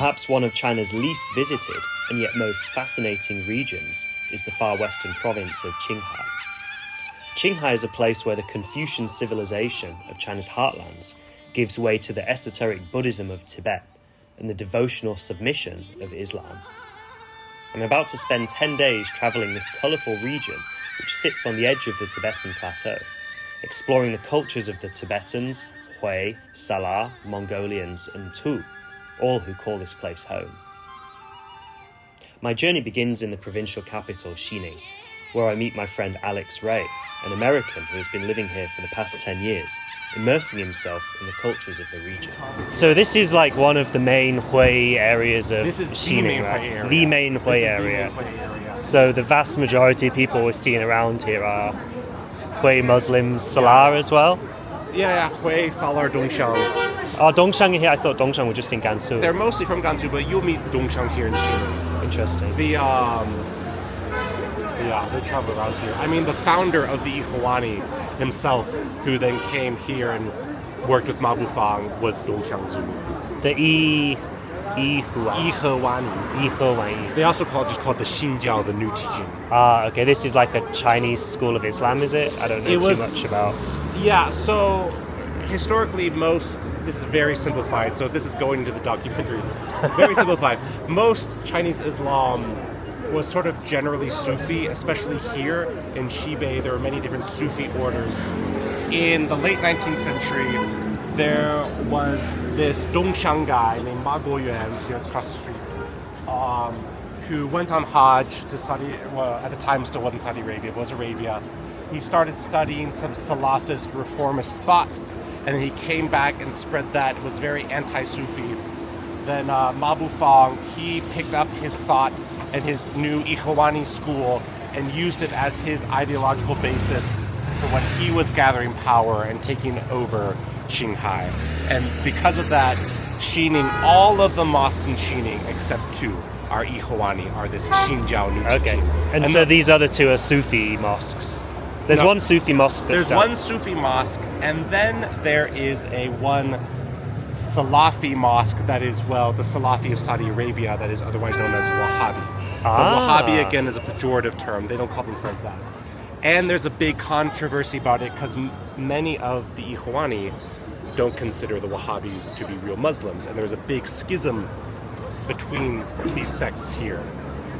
Perhaps one of China's least visited and yet most fascinating regions is the far western province of Qinghai. Qinghai is a place where the Confucian civilization of China's heartlands gives way to the esoteric Buddhism of Tibet and the devotional submission of Islam. I'm about to spend 10 days travelling this colourful region which sits on the edge of the Tibetan plateau, exploring the cultures of the Tibetans, Hui, Salar, Mongolians and Tu, all who call this place home. My journey begins in the provincial capital, Xining, where I meet my friend Alex Rhea, an American who has been living here for the past 10 years, immersing himself in the cultures of the region. So this is like one of the main Hui areas of Xining, right? The main Hui area. So the vast majority of people we're seeing around here are Hui Muslims, Salar as well? Yeah, Hui, Salar, Dongxiang. Oh, Dongxiang here? I thought Dongxiang were just in Gansu. They're mostly from Gansu, but you'll meet Dongxiang here in Xining. Interesting. They travel around here. I mean, the founder of the Yihuani himself, who then came here and worked with Ma Bufang, was Dongxiang Zulu. The Yihuani. They also just call it the Xinjiao, the new teaching. Ah, okay. This is like a Chinese school of Islam, is it? I don't know too much about. Yeah, so historically this is very simplified, so if this is going into the documentary, very simplified. Most Chinese Islam was sort of generally Sufi, especially here in Xibei. There were many different Sufi orders. In the late 19th century, there was this Dongxiang guy named Ma Guoyuan, here across the street, who went on Hajj to Saudi, well, at the time still wasn't Saudi Arabia, it was Arabia. He started studying some Salafist reformist thought, and then he came back and spread that. It was very anti-Sufi. Then Ma Bufang, he picked up his thought and his new Yihuani school and used it as his ideological basis for when he was gathering power and taking over Qinghai. And because of that, Xining, all of the mosques in Xining except two are Yihuani, are this Xinjiao new teaching. And so these other two are Sufi mosques. There's one Sufi mosque that's one Sufi mosque, and then there is one Salafi mosque that is, the Salafi of Saudi Arabia, that is otherwise known as Wahhabi. But Wahhabi, again, is a pejorative term. They don't call themselves that. And there's a big controversy about it because many of the Yihuani don't consider the Wahhabis to be real Muslims, and there's a big schism between these sects here.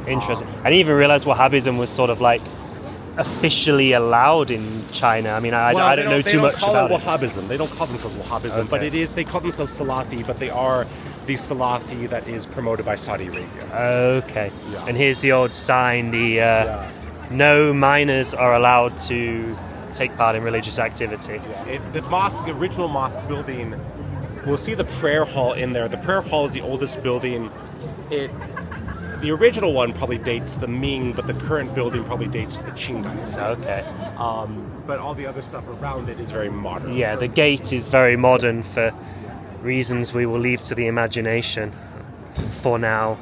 Interesting. I didn't even realize Wahhabism was sort of like officially allowed in China. I mean, I don't know too much about it. They don't call it Wahhabism. They don't call themselves Wahhabism, but it is. They call themselves Salafi, but they are the Salafi that is promoted by Saudi Arabia. Okay. Yeah. And here's the old sign: no minors are allowed to take part in religious activity. Yeah. The original mosque building, we'll see the prayer hall in there. The prayer hall is the oldest building. The original one probably dates to the Ming, but the current building probably dates to the Qinghai. Okay. But all the other stuff around it is very modern. Yeah, the gate is very modern for reasons we will leave to the imagination for now.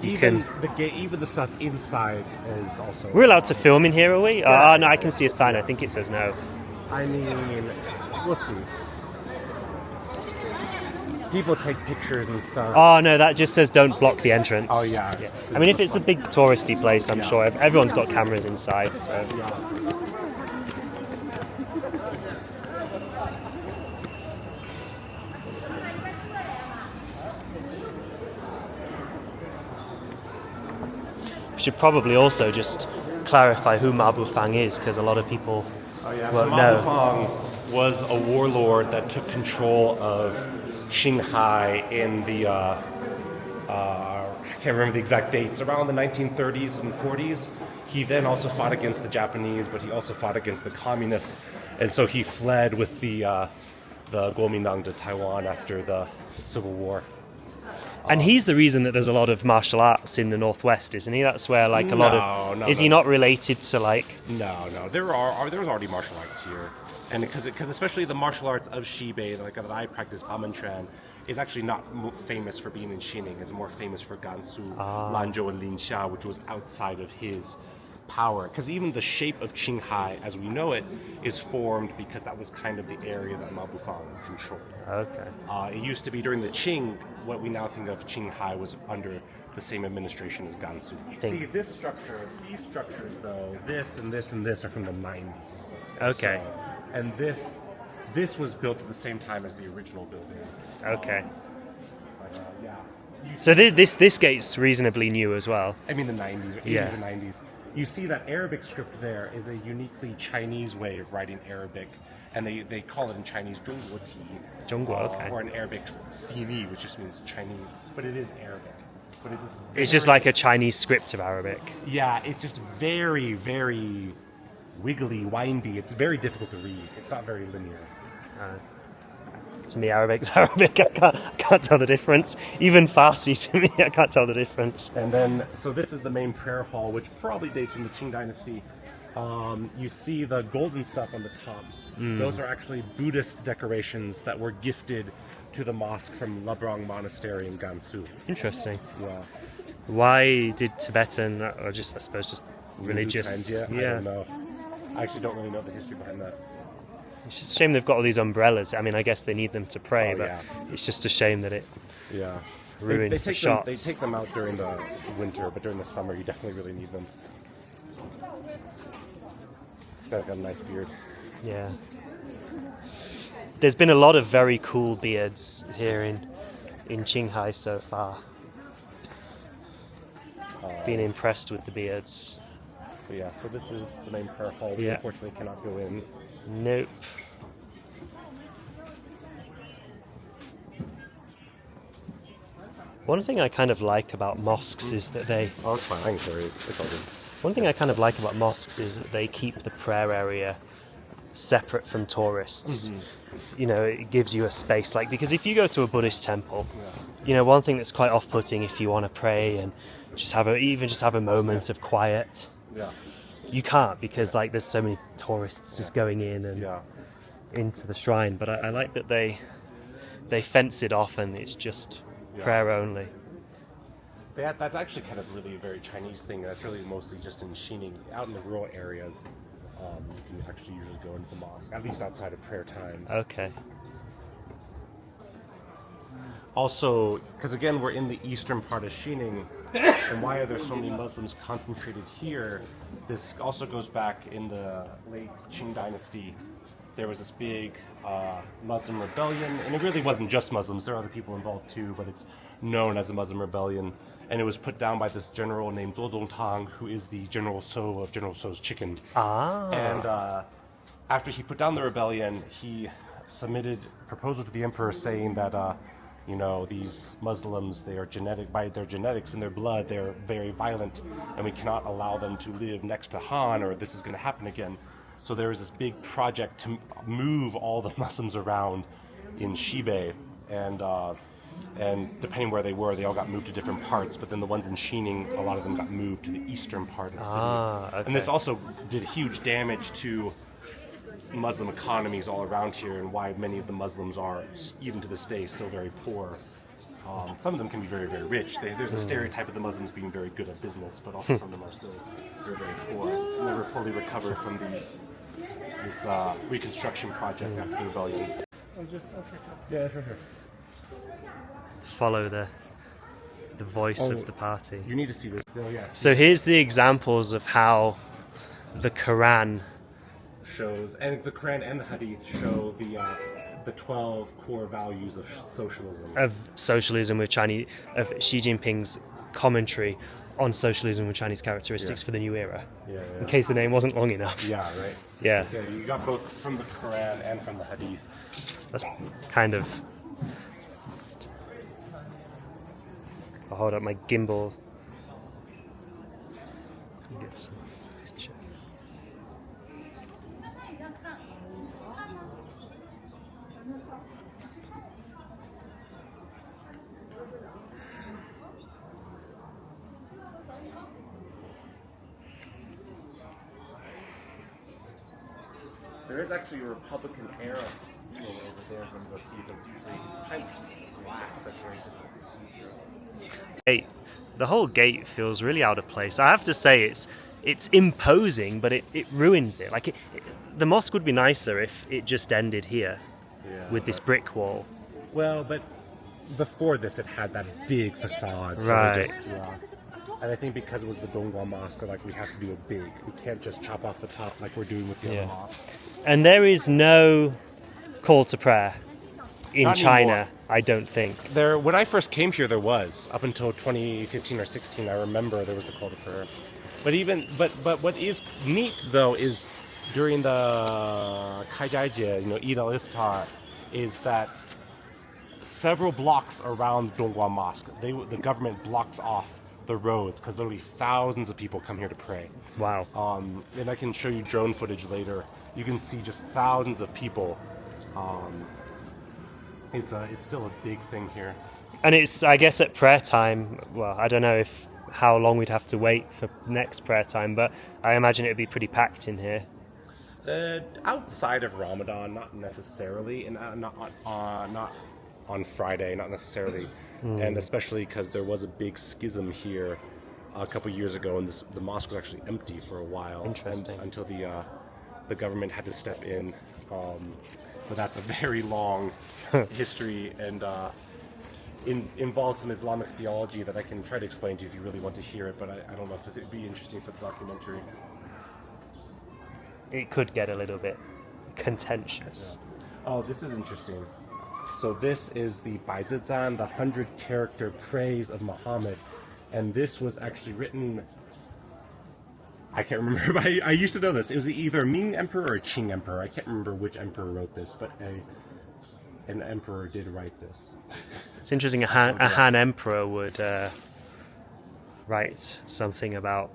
Even the gate, even the stuff inside is also... We're allowed to film in here, are we? Yeah. No, I can see a sign. I think it says no. I mean, we'll see. People take pictures and stuff. Oh, no, that just says don't block the entrance. Oh, yeah. I mean, if it's a big touristy place, I'm sure everyone's got cameras inside, so... Yeah. We should probably also just clarify who Ma Bufang is, because a lot of people won't know. Ma Bufang was a warlord that took control of Qinghai in the, I can't remember the exact dates, around the 1930s and 40s. He then also fought against the Japanese, but he also fought against the communists. And so he fled with the Kuomintang to Taiwan after the Civil War. And he's the reason that there's a lot of martial arts in the Northwest, isn't he? That's where, like, a lot of... No. Is he not related to, like... No. There's already martial arts here. And because especially the martial arts of Xibei, like that I practice, Bamentran, is actually not famous for being in Xining. It's more famous for Gansu, Lanzhou, and Linxia, which was outside of his power, because even the shape of Qinghai as we know it is formed because that was kind of the area that Mabufang controlled. Okay. It used to be during the Qing, what we now think of Qinghai was under the same administration as Gansu. See, this structure, these structures though, this and this and this are from the 90s. Okay. And this was built at the same time as the original building. Okay. Yeah. So this gate's reasonably new as well. I mean the 90s, 80s Yeah. and 90s. You see that Arabic script there is a uniquely Chinese way of writing Arabic, and they call it in Chinese Zhongguo Ti. Zhongguo, okay. Or in Arabic Xini, which just means Chinese, but it is Arabic. But It's just like a Chinese script of Arabic. Yeah, it's just very, very wiggly, windy. It's very difficult to read. It's not very linear. To me, Arabic's Arabic. I can't tell the difference. Even Farsi, to me, I can't tell the difference. And then, so this is the main prayer hall, which probably dates from the Qing Dynasty. You see the golden stuff on the top. Those are actually Buddhist decorations that were gifted to the mosque from Labrang Monastery in Gansu. Interesting. Yeah. Why did Tibetan, or just, I suppose, just religious? I don't know. I actually don't really know the history behind that. It's just a shame they've got all these umbrellas. I mean, I guess they need them to pray, Oh, but yeah. it's just a shame that it Yeah. ruins the shots. They take them out during the winter, but during the summer you definitely really need them. This guy's got a nice beard. Yeah. There's been a lot of very cool beards here in Qinghai so far. Been impressed with the beards. But yeah, so this is the main prayer hall. We Yeah. unfortunately cannot go in. Nope. One thing I kind of like about mosques is that they... Oh, it's fine. Sorry. It's all good. One thing I kind of like about mosques is that they keep the prayer area separate from tourists. You know, it gives you a space, like, because if you go to a Buddhist temple, you know, one thing that's quite off-putting if you want to pray and just have a moment of quiet, Yeah. you can't, because like there's so many tourists just going in and Yeah. into the shrine. But I like that they fence it off and it's just prayer only. That's actually kind of really a very Chinese thing. That's really mostly just in Xining, out in the rural areas. You can actually usually go into the mosque, at least outside of prayer times. Okay. Also, because again, we're in the eastern part of Xining, and why are there so many Muslims concentrated here? This also goes back in the late Qing Dynasty. There was this big Muslim rebellion, and it really wasn't just Muslims. There are other people involved too, but it's known as a Muslim rebellion. And it was put down by this general named Zuo Zongtang, who is the General So of General So's chicken. And after he put down the rebellion, he submitted a proposal to the emperor saying that, you know, these Muslims, they are genetic, by their genetics and their blood, they're very violent, and we cannot allow them to live next to Han, or this is going to happen again. So there was this big project to move all the Muslims around in Xibei, and depending where they were, they all got moved to different parts. But then the ones in Xining, a lot of them got moved to the eastern part of the city. Okay. And this also did huge damage to Muslim economies all around here, and why many of the Muslims are, even to this day, still very poor. Some of them can be very, very rich. There's a stereotype of the Muslims being very good at business, but also some of them are still very, very poor. Never fully recovered from this reconstruction project after the rebellion. Yeah, sure. Follow the voice of the party. You need to see this. Oh, yeah. So here's the examples of how the Quran Shows, and the Quran and the Hadith show the 12 core values of socialism. of socialism with Chinese, of Xi Jinping's commentary on socialism with Chinese characteristics for the new era. Yeah. In case the name wasn't long enough. Yeah, right. Yeah, Yeah, you got both from the Quran and from the Hadith. that's kind of. I'll hold up my gimbal. Get some picture. There is actually a Republican era school over there. I'm going to go see it, but it's usually kind of glass. That's very difficult to see. Gate. The whole gate feels really out of place. I have to say, it's imposing, but it ruins it. Like the mosque would be nicer if it just ended here with this brick wall. Well, but before this, it had that big facade. So Right. they just, and I think because it was the Donghua Mosque, they're like, we have to do it big. We can't just chop off the top like we're doing with the other mosque. And there is no call to prayer in Not China, anymore. I don't think. There, when I first came here, there was. Up until 2015 or 16, I remember there was the call to prayer. But what is neat though is during the Kaijie, Eid al-Iftar, is that several blocks around Donghua Mosque, the government blocks off the roads because literally thousands of people come here to pray. Wow. And I can show you drone footage later. You can see just thousands of people. It's still a big thing here. And it's, I guess, at prayer time, well, I don't know how long we'd have to wait for next prayer time, but I imagine it would be pretty packed in here. Outside of Ramadan, not necessarily, and not on Friday, not necessarily, and especially because there was a big schism here a couple years ago, and the mosque was actually empty for a while. Interesting. Until the government had to step in. But that's a very long history, and involves some Islamic theology that I can try to explain to you if you really want to hear it, but I don't know if it'd be interesting for the documentary. It could get a little bit contentious. Oh, this is interesting. So this is the Baizizan, the 100-character praise of Muhammad, and this was actually written. I can't remember. But I used to know this. It was either Ming Emperor or Qing Emperor. I can't remember which emperor wrote this, but an emperor did write this. It's interesting. A Han emperor would write something about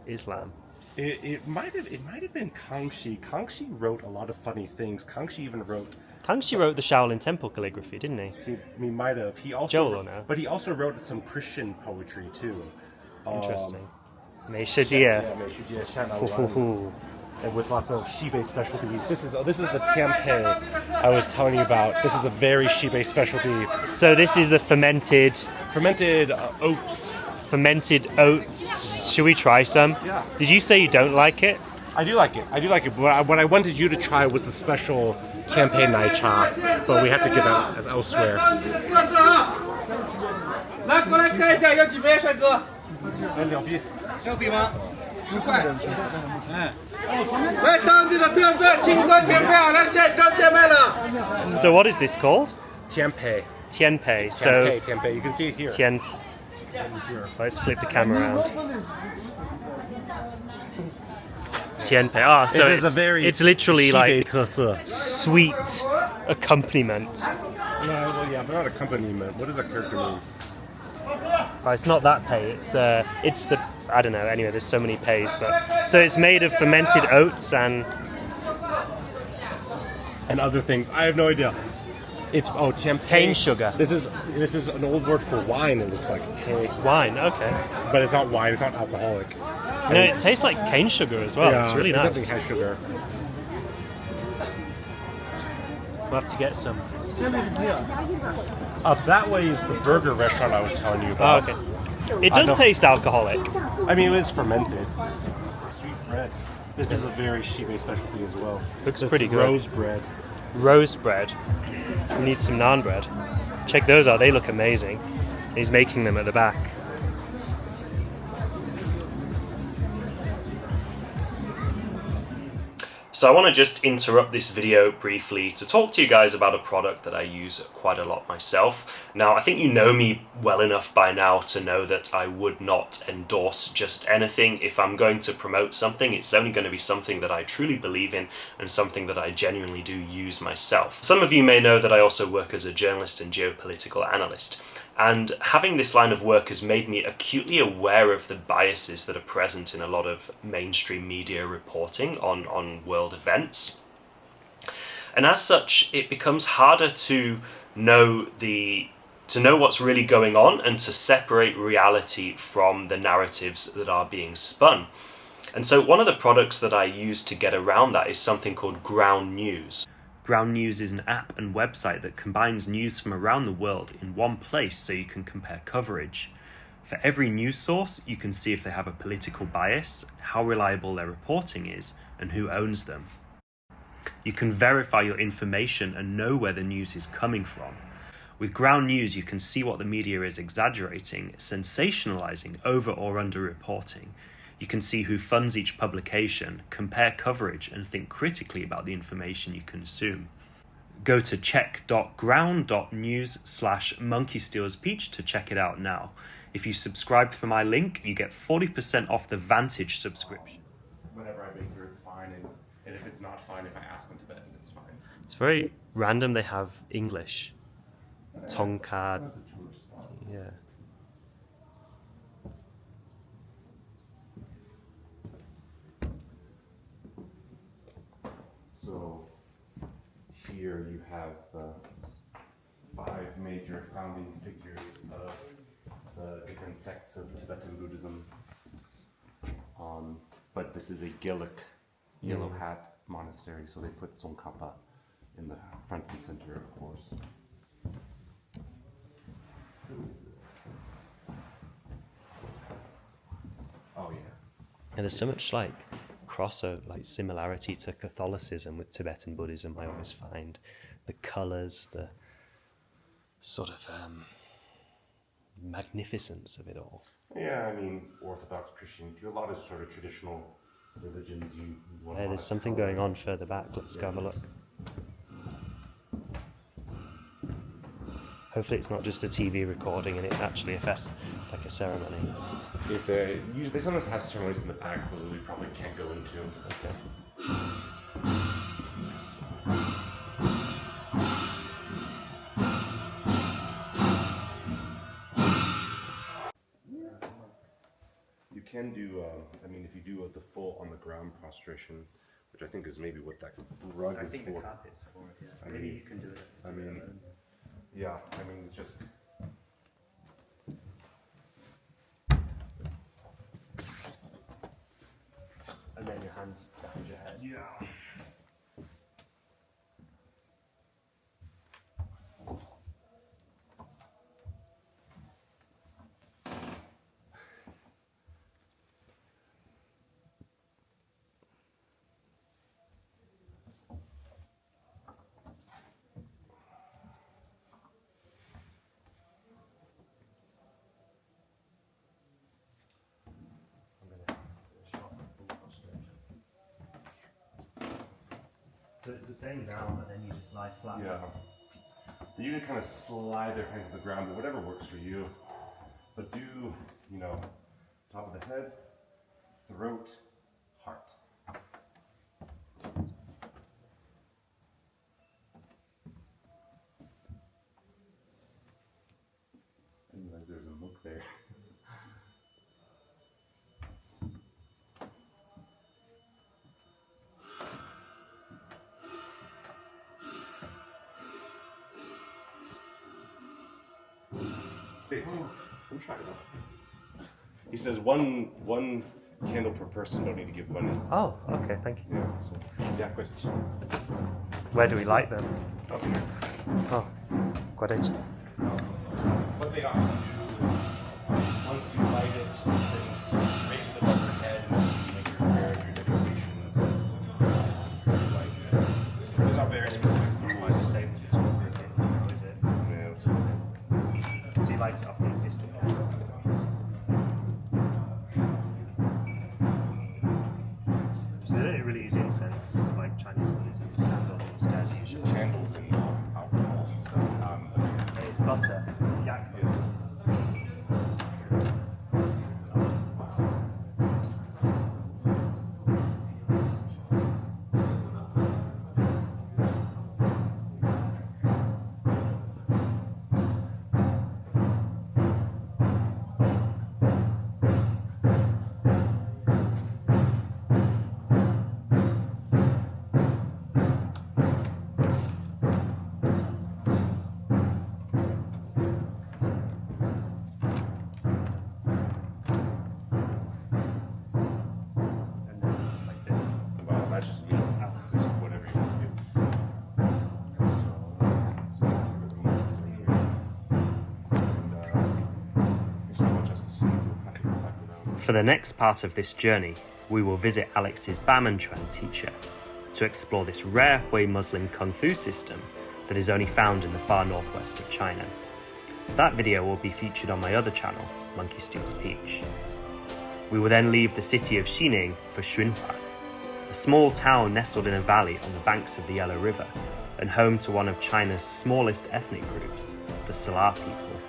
Islam. It might have been Kangxi. Kangxi wrote a lot of funny things. Kangxi even wrote. Kangxi wrote the Shaolin Temple calligraphy, didn't he? He might have. He also. Zhou now. But he also wrote some Christian poetry too. Interesting. 美食街. Yeah, 美食街, and with lots of Xibei specialties. This is the Tianpei I was telling you about. This is a very Xibei specialty. So this is the fermented oats. Fermented oats. Should we try some? Yeah. Did you say you don't like it? I do like it. But what I wanted you to try was the special Tianpei Nai Cha, but we have to get that as elsewhere. 来，过来看一下，要几杯，帅哥？两瓶。要比吗？10块。来，当地的特色青稞甜配啊，来现招现卖的。 So what is this called? Tianpei. Tianpei. So Tianpei. You can see it here. Let's flip the camera around. Tianpei. Ah, so This is a very it's literally like 特色. sweet accompaniment. Yeah, but not accompaniment. What does a character mean? Oh, it's not that pei. It's the, I don't know. Anyway, there's so many peis, but so it's made of fermented oats and other things. I have no idea. It's Tianpei. cane sugar. This is an old word for wine. It looks like Wine. Okay. but it's not wine. It's not alcoholic. You know, it tastes like cane sugar as well. It's really it nice. definitely has sugar. We'll have to get some. Up that way is the burger restaurant I was telling you Oh, about. okay. It does taste alcoholic. I mean, it is fermented. Sweet bread. This is a very Xibei specialty as well. Looks This pretty good. Rose bread. Rose bread. We need some naan bread. Check those out. They look amazing. He's making them at the back. So I want to just interrupt this video briefly to talk to you guys about a product that I use quite a lot myself. Now, I think you know me well enough by now to know that I would not endorse just anything. If I'm going to promote something, it's only going to be something that I truly believe in and something that I genuinely do use myself. Some of you may know that I also work as a journalist and geopolitical analyst. And having this line of work has made me acutely aware of the biases that are present in a lot of mainstream media reporting on world events. And as such, it becomes harder to know what's really going on and to separate reality from the narratives that are being spun. And so one of the products that I use to get around that is something called Ground News. Ground News is an app and website that combines news from around the world in one place so you can compare coverage. For every news source, you can see if they have a political bias, how reliable their reporting is, and who owns them. You can verify your information and know where the news is coming from. With ground news, you can see what the media is exaggerating, sensationalizing, over or under reporting. You can see who funds each publication, compare coverage, and think critically about the information you consume. Go to check.ground.news/monkeystealspeach to check it out now. If you subscribe for my link, you get 40% off the Vantage subscription. Whenever I make here, it's fine, and if it's not fine, if I ask them Tibetan, it's fine. It's very random they have English. Tongkad. That's a tourist spot. Yeah. So here you have the 5 major founding figures of the different sects of Tibetan Buddhism. But this is a Gillik, yellow hat monastery, so they put Tsongkhapa in the front and center, of course. Who is this? Oh yeah. And there's so much like crossover, like similarity to Catholicism with Tibetan Buddhism. I always find the colors, the sort of magnificence of it all. Yeah, I mean, Orthodox Christianity, a lot of sort of traditional religions. You want Hey, there's something going on further back. Let's go have a look. Hopefully it's not just a TV recording and it's actually a like a ceremony. If they sometimes have ceremonies in the back, but we probably can't go into. Okay. You can do, I mean, if you do the full on the ground prostration, which I think is maybe what that rug is for. carpet's for it, yeah. Maybe you can do it. I mean, yeah, I mean, it's just. And then your hands behind your head. Yeah. So it's the same now, but then you just lie flat. Yeah. You can kind of slide their hands to the ground, but whatever works for you. But do, you know, top of the head, throat, heart. I didn't realize there was a book there. I'm trying it out. He says one candle per person, don't need to give money. Oh, okay, thank you. Yeah, so yeah, question. Where do we light them? Up here. Oh, quite What they often do is once you light it, then raise it above your head and make your prayers, your meditations, like there's not very specific rules. to say that it's working now, is it? Yeah, it's okay. So you light it off the existing one. So it really is incense, like Chinese Buddhism, it's candles instead usually. Candles and alcohol and stuff. And it's butter, it's not yak butter. For the next part of this journey, we will visit Alex's Bamanchuan teacher to explore this rare Hui Muslim Kung Fu system that is only found in the far northwest of China. That video will be featured on my other channel, Monkey Steals Peach. We will then leave the city of Xining for Qinghai, a small town nestled in a valley on the banks of the Yellow River and home to one of China's smallest ethnic groups, the Salar people.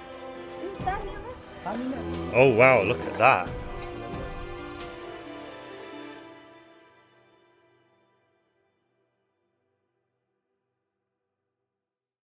Oh wow, look at that.